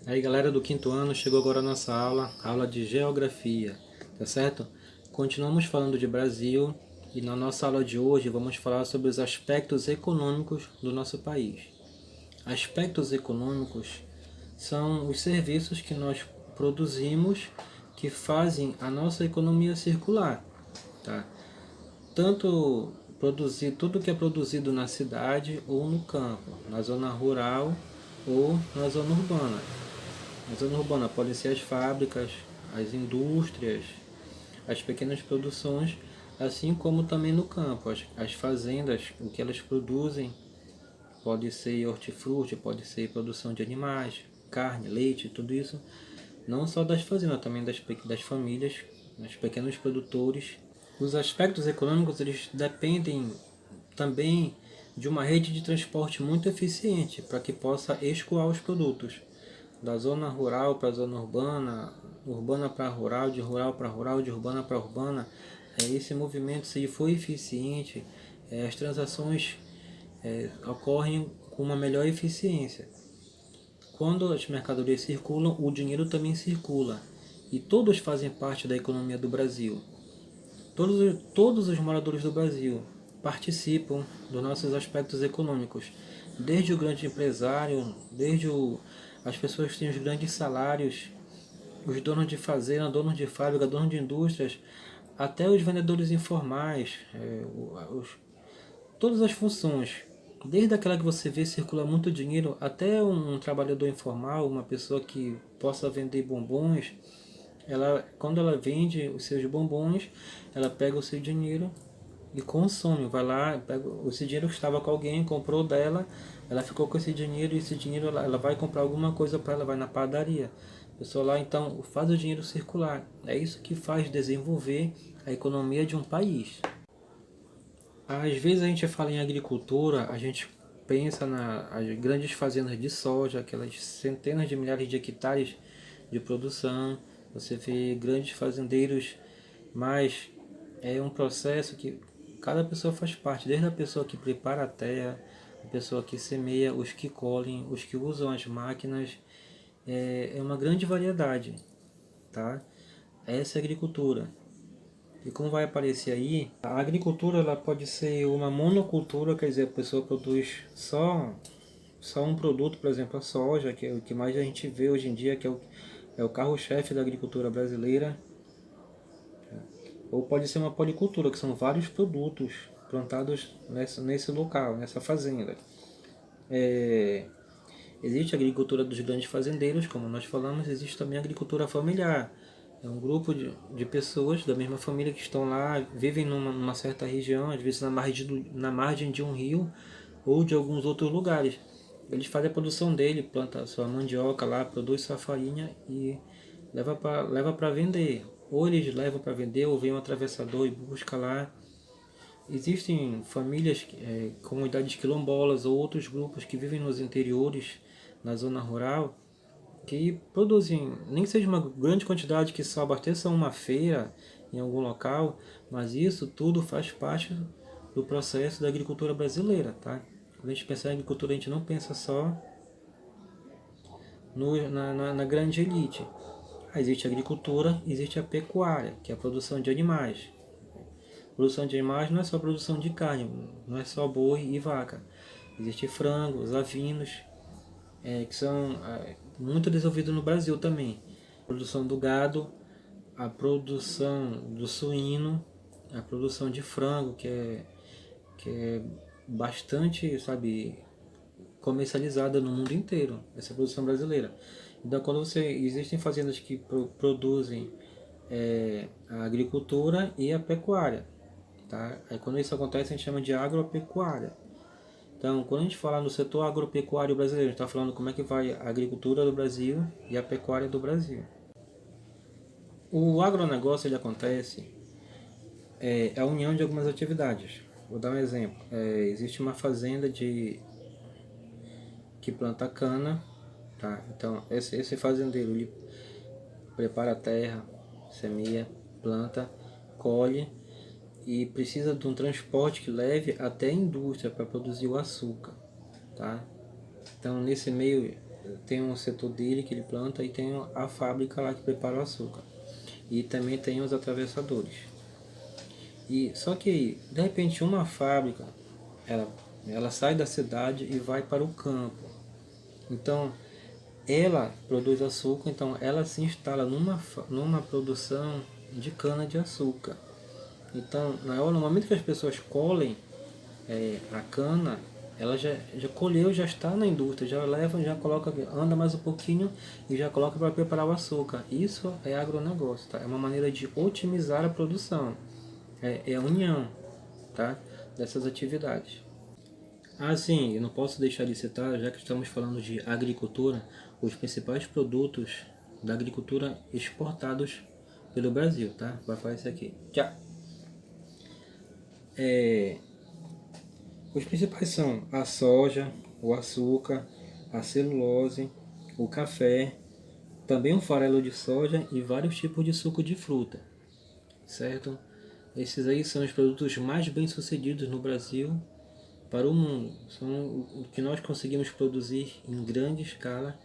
Aí galera do quinto ano, chegou agora a nossa aula de geografia, tá certo? Continuamos falando de Brasil e na nossa aula de hoje vamos falar sobre os aspectos econômicos do nosso país. Aspectos econômicos são os serviços que nós produzimos que fazem a nossa economia circular, tá? Tanto produzir tudo que é produzido na cidade ou no campo, na zona rural ou na zona urbana. Na zona urbana podem ser as fábricas, as indústrias, as pequenas produções, assim como também no campo, as fazendas, o que elas produzem, pode ser hortifruti, pode ser produção de animais, carne, leite, tudo isso, não só das fazendas, também das famílias, dos pequenos produtores. Os aspectos econômicos eles dependem também de uma rede de transporte muito eficiente para que possa escoar os produtos da zona rural para a zona urbana, urbana para rural, de rural para rural, de urbana para urbana. Esse movimento, se ele for eficiente, as transações ocorrem com uma melhor eficiência. Quando as mercadorias circulam, o dinheiro também circula. E todos fazem parte da economia do Brasil. Todos os moradores do Brasil participam dos nossos aspectos econômicos. Desde o grande empresário, as pessoas que têm os grandes salários, os donos de fazenda, donos de fábrica, donos de indústrias, até os vendedores informais, todas as funções. Desde aquela que você vê circula muito dinheiro, até um trabalhador informal, uma pessoa que possa vender bombons, quando ela vende os seus bombons, ela pega o seu dinheiro e consome. Vai lá, pega esse dinheiro que estava com alguém, comprou dela, ela ficou com esse dinheiro e esse dinheiro ela vai comprar alguma coisa para ela, vai na padaria. A pessoa lá então faz o dinheiro circular. É isso que faz desenvolver a economia de um país. Às vezes a gente fala em agricultura, a gente pensa nas grandes fazendas de soja, aquelas centenas de milhares de hectares de produção. Você vê grandes fazendeiros, mas é um processo que cada pessoa faz parte, desde a pessoa que prepara a terra, a pessoa que semeia, os que colhem, os que usam as máquinas, é uma grande variedade, tá? Essa é a agricultura. E como vai aparecer aí, a agricultura ela pode ser uma monocultura, quer dizer, a pessoa produz só um produto, por exemplo, a soja, que é o que mais a gente vê hoje em dia, que é o carro-chefe da agricultura brasileira. Ou pode ser uma policultura, que são vários produtos plantados nesse local, nessa fazenda. Existe a agricultura dos grandes fazendeiros, como nós falamos, existe também a agricultura familiar. É um grupo de pessoas da mesma família que estão lá, vivem numa certa região, às vezes na margem de um rio ou de alguns outros lugares. Eles fazem a produção dele, planta a sua mandioca lá, produz sua farinha e leva para vender. Ou eles levam para vender, ou vem um atravessador e busca lá. Existem famílias, comunidades quilombolas ou outros grupos que vivem nos interiores, na zona rural, que produzem, nem que seja uma grande quantidade que só abasteça uma feira em algum local, mas isso tudo faz parte do processo da agricultura brasileira, tá? Quando a gente pensa em agricultura, a gente não pensa só na grande elite. Existe a agricultura, existe a pecuária, que é a produção de animais. Produção de animais não é só produção de carne, não é só boi e vaca. Existe frango, os avinos, que são muito desenvolvidos no Brasil também. A produção do gado, a produção do suíno, a produção de frango, que é bastante, sabe, comercializada no mundo inteiro, essa produção brasileira. Então, quando existem fazendas que produzem a agricultura e a pecuária, tá? Aí quando isso acontece a gente chama de agropecuária. Então, quando a gente fala no setor agropecuário brasileiro, a gente está falando como é que vai a agricultura do Brasil e a pecuária do Brasil. O agronegócio ele acontece a união de algumas atividades. Vou dar um exemplo. Existe uma fazenda que planta cana, tá? Então esse fazendeiro ele prepara a terra, semeia, planta, colhe e precisa de um transporte que leve até a indústria para produzir o açúcar, tá? Então nesse meio tem um setor dele que ele planta e tem a fábrica lá que prepara o açúcar. E também tem os atravessadores. E só que de repente uma fábrica, ela sai da cidade e vai para o campo. Então ela produz açúcar, então ela se instala numa produção de cana de açúcar. Então no momento que as pessoas colhem a cana, ela já colheu, já está na indústria, já leva, já coloca, anda mais um pouquinho e já coloca para preparar o açúcar. Isso é agronegócio, tá? É uma maneira de otimizar a produção, é a união, tá? Dessas atividades. Sim, eu não posso deixar de citar, já que estamos falando de agricultura, os principais produtos da agricultura exportados pelo Brasil, tá? Vai falar isso aqui. Tchau! Os principais são a soja, o açúcar, a celulose, o café, também o farelo de soja e vários tipos de suco de fruta, certo? Esses aí são os produtos mais bem sucedidos no Brasil para o mundo. São o que nós conseguimos produzir em grande escala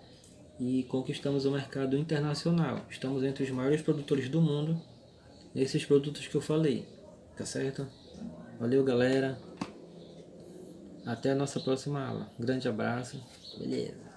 e conquistamos o mercado internacional. Estamos entre os maiores produtores do mundo nesses produtos que eu falei, tá certo? Valeu, galera! Até a nossa próxima aula. Grande abraço. Beleza.